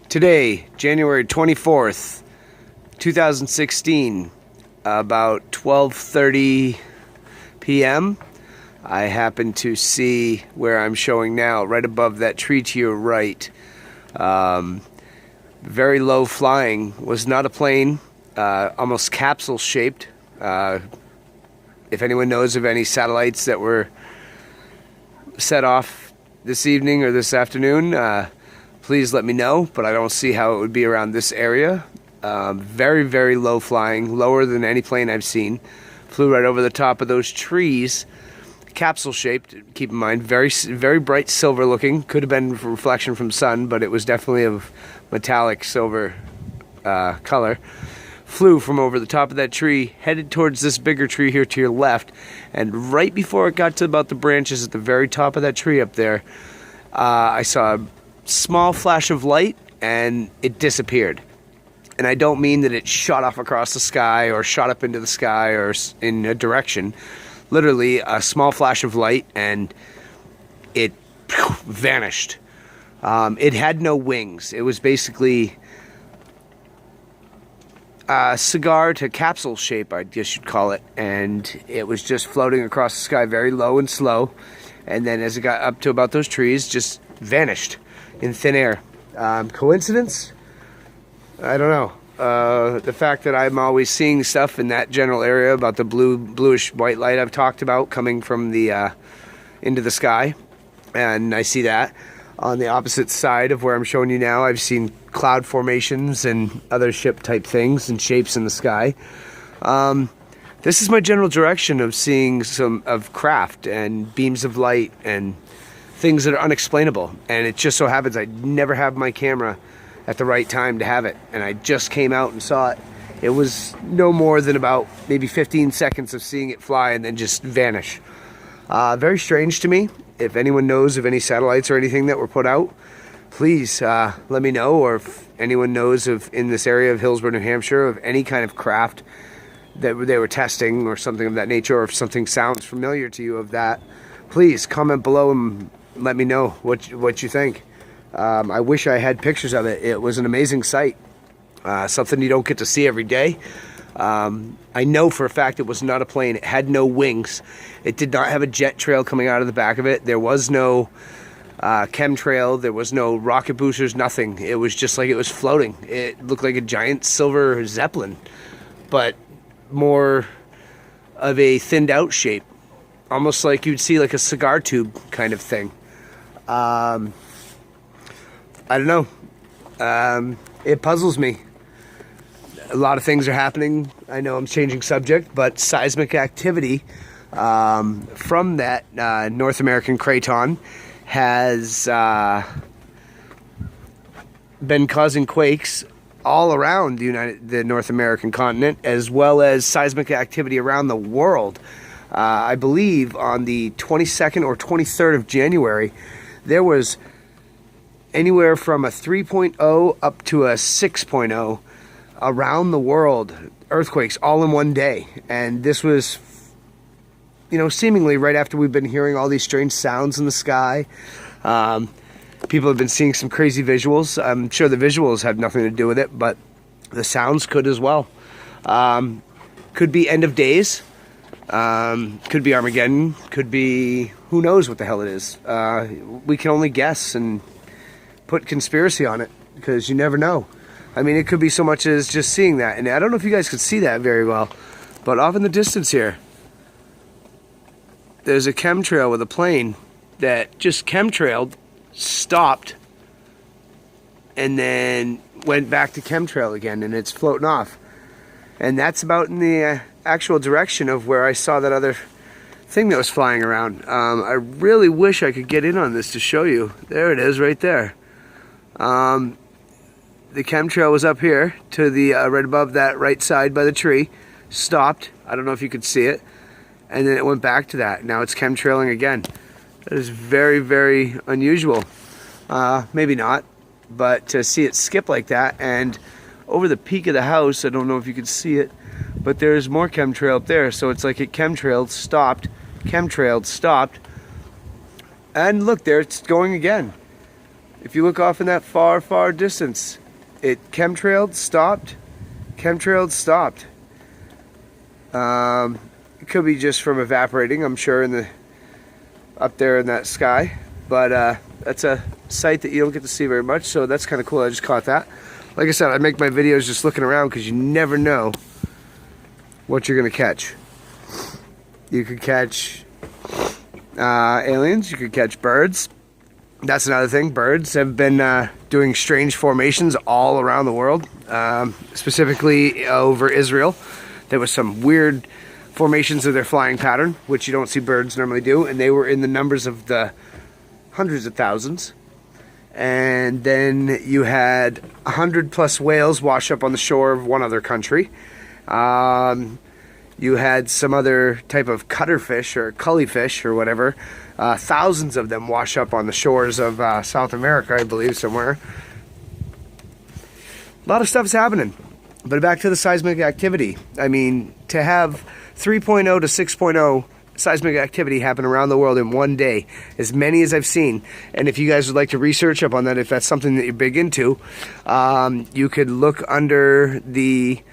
Today, January 24th, 2016, about 12:30 p.m., I happen to see where I'm showing now, right above that tree to your right. Very low flying, was not a plane, almost capsule shaped. If anyone knows of any satellites that were set off this evening or this afternoon, please let me know, but I don't see how it would be around this area. Very, very low flying, lower than any plane I've seen. Flew right over the top of those trees, capsule shaped, keep in mind, very, very bright silver looking. Could have been reflection from sun, but it was definitely of metallic silver color. Flew from over the top of that tree, headed towards this bigger tree here to your left, and right before it got to about the branches at the very top of that tree up there, I saw a small flash of light and it disappeared. And I don't mean that it shot off across the sky or shot up into the sky or in a direction. Literally a small flash of light and it vanished. It had no wings. It was basically a cigar to capsule shape, I guess you'd call it, and it was just floating across the sky very low and slow, and then as it got up to about those trees, just vanished in thin air. Coincidence? I don't know. The fact that I'm always seeing stuff in that general area about the bluish white light I've talked about coming from the into the sky, and I see that. On the opposite side of where I'm showing you now, I've seen cloud formations and other ship type things and shapes in the sky. This is my general direction of seeing some of craft and beams of light and things that are unexplainable. And it just so happens I never have my camera at the right time to have it. And I just came out and saw it. It was no more than about maybe 15 seconds of seeing it fly and then just vanish. Very strange to me. If anyone knows of any satellites or anything that were put out, please let me know. Or if anyone knows of, in this area of Hillsborough, New Hampshire, of any kind of craft that they were testing or something of that nature, or if something sounds familiar to you of that, please comment below and let me know what you think. I wish I had pictures of it. It was an amazing sight. Something you don't get to see every day. I know for a fact it was not a plane. It had no wings. It did not have a jet trail coming out of the back of it. There was no chemtrail. There was no rocket boosters, nothing. It was just like it was floating. It looked like a giant silver zeppelin, but more of a thinned out shape. Almost like you'd see like a cigar tube kind of thing. I don't know. It puzzles me. A lot of things are happening. I know I'm changing subject, but seismic activity from that North American craton has been causing quakes all around the North American continent, as well as seismic activity around the world. I believe on the 22nd or 23rd of January, there was anywhere from a 3.0 up to a 6.0 around the world, earthquakes all in one day. And this was, seemingly right after we've been hearing all these strange sounds in the sky. People have been seeing some crazy visuals. I'm sure the visuals have nothing to do with it, but the sounds could as well. Could be end of days. Could be Armageddon. Could be, who knows what the hell it is. We can only guess and put conspiracy on it, because you never know. I mean, it could be so much as just seeing that. And I don't know if you guys could see that very well, but off in the distance here, there's a chemtrail with a plane that just chemtrailed, stopped, and then went back to chemtrail again, and it's floating off. And that's about in the actual direction of where I saw that other thing that was flying around. I really wish I could get in on this to show you. There it is right there. The chemtrail was up here to the right above that right side by the tree, stopped. I don't know if you could see it, and then it went back to that. Now it's chemtrailing again. That is very, very unusual. Maybe not, but to see it skip like that, and over the peak of the house, I don't know if you could see it, but there's more chemtrail up there. So it's like it chemtrailed, stopped, and look, there it's going again. if you look off in that far, far distance, it chemtrailed, stopped, chemtrailed, stopped. It could be just from evaporating, I'm sure, up there in that sky. But that's a sight that you don't get to see very much, so that's kind of cool. I just caught that. Like I said, I make my videos just looking around because you never know what you're going to catch. You could catch aliens, you could catch birds. That's another thing. Birds have been doing strange formations all around the world, specifically over Israel. There was some weird formations of their flying pattern, which you don't see birds normally do, and they were in the numbers of the hundreds of thousands. And then you had 100+ whales wash up on the shore of one other country. You had some other type of cutterfish or cullyfish or whatever. Thousands of them wash up on the shores of South America, I believe, somewhere. A lot of stuff's happening. But back to the seismic activity. I mean, to have 3.0 to 6.0 seismic activity happen around the world in one day, as many as I've seen. And if you guys would like to research up on that, if that's something that you're big into, you could look under the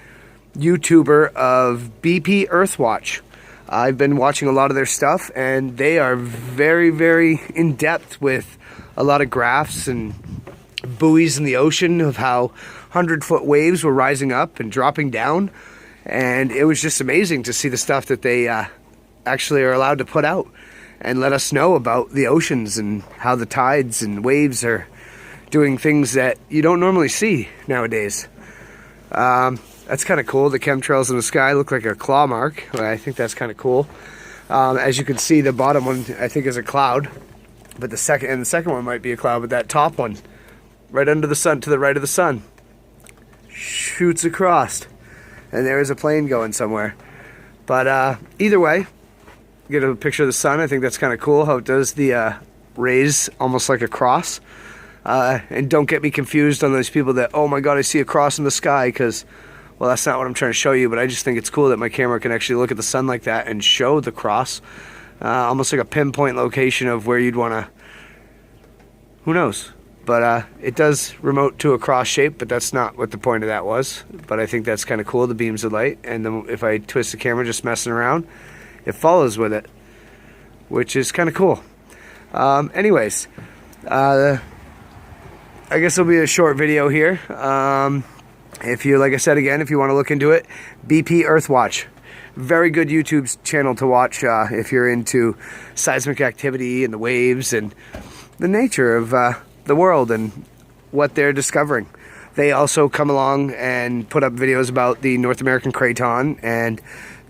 YouTuber of BP Earthwatch. I've been watching a lot of their stuff, and they are very, very in-depth with a lot of graphs and buoys in the ocean of how 100-foot waves were rising up and dropping down. And it was just amazing to see the stuff that they actually are allowed to put out and let us know about the oceans and how the tides and waves are doing things that you don't normally see nowadays. That's kind of cool. The chemtrails in the sky look like a claw mark. I think that's kind of cool. As you can see, the bottom one I think is a cloud, but the second one might be a cloud, but that top one right under the sun, to the right of the sun, shoots across, and there is a plane going somewhere. But either way, get a picture of the sun. I think that's kind of cool how it does the rays almost like a cross. And don't get me confused on those people that, oh my god, I see a cross in the sky, because, well, that's not what I'm trying to show you, but I just think it's cool that my camera can actually look at the sun like that and show the cross. Almost like a pinpoint location of where you'd want to, who knows. But it does remote to a cross shape, but that's not what the point of that was. But I think that's kind of cool, the beams of light. And then if I twist the camera just messing around, it follows with it, which is kind of cool. Anyways, I guess it'll be a short video here. If you, like I said again, if you want to look into it, BP Earthwatch. Very good YouTube channel to watch if you're into seismic activity and the waves and the nature of the world and what they're discovering. They also come along and put up videos about the North American craton, and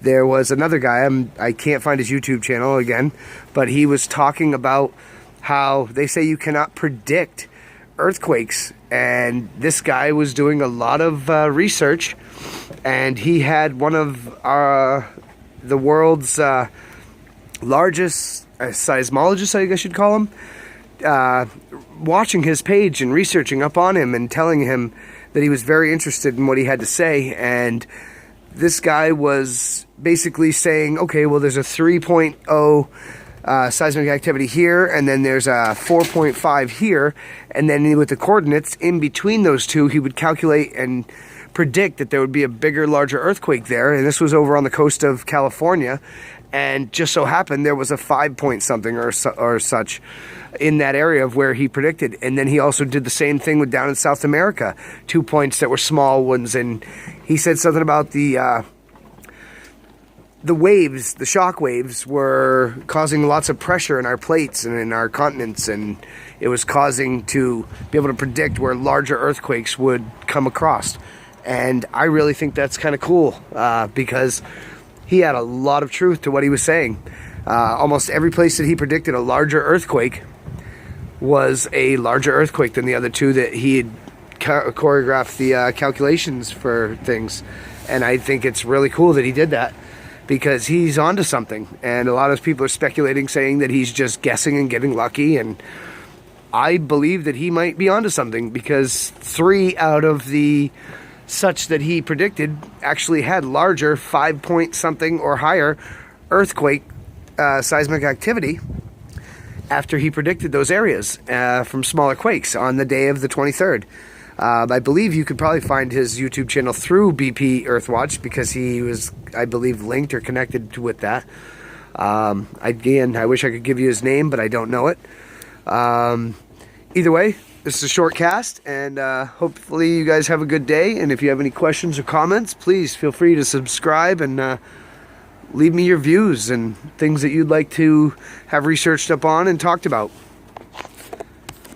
there was another guy, I can't find his YouTube channel again, but he was talking about how they say you cannot predict earthquakes, and this guy was doing a lot of research, and he had one of the world's largest seismologists, I guess you'd call him, watching his page and researching up on him and telling him that he was very interested in what he had to say. And this guy was basically saying, okay, well, there's a 3.0 seismic activity here, and then there's a 4.5 here, and then with the coordinates in between those two, he would calculate and predict that there would be a bigger, larger earthquake there. And this was over on the coast of California, and just so happened there was a 5 something or such in that area of where he predicted. And then he also did the same thing with down in South America, 2 points that were small ones, and he said something about the waves, the shock waves, were causing lots of pressure in our plates and in our continents, and it was causing to be able to predict where larger earthquakes would come across. And I really think that's kind of cool, because he had a lot of truth to what he was saying. Almost every place that he predicted a larger earthquake was a larger earthquake than the other two that he had choreographed the calculations for things. And I think it's really cool that he did that, because he's onto something. And a lot of people are speculating, saying that he's just guessing and getting lucky, and I believe that he might be onto something, because 3 out of the such that he predicted actually had larger 5 something or higher earthquake seismic activity. after he predicted those areas from smaller quakes on the day of the 23rd. I believe you could probably find his YouTube channel through BP Earthwatch because he was, I believe, linked or connected with that. Again, I wish I could give you his name, but I don't know it. Either way, this is a short cast, and hopefully you guys have a good day. And if you have any questions or comments, please feel free to subscribe and leave me your views and things that you'd like to have researched up on and talked about.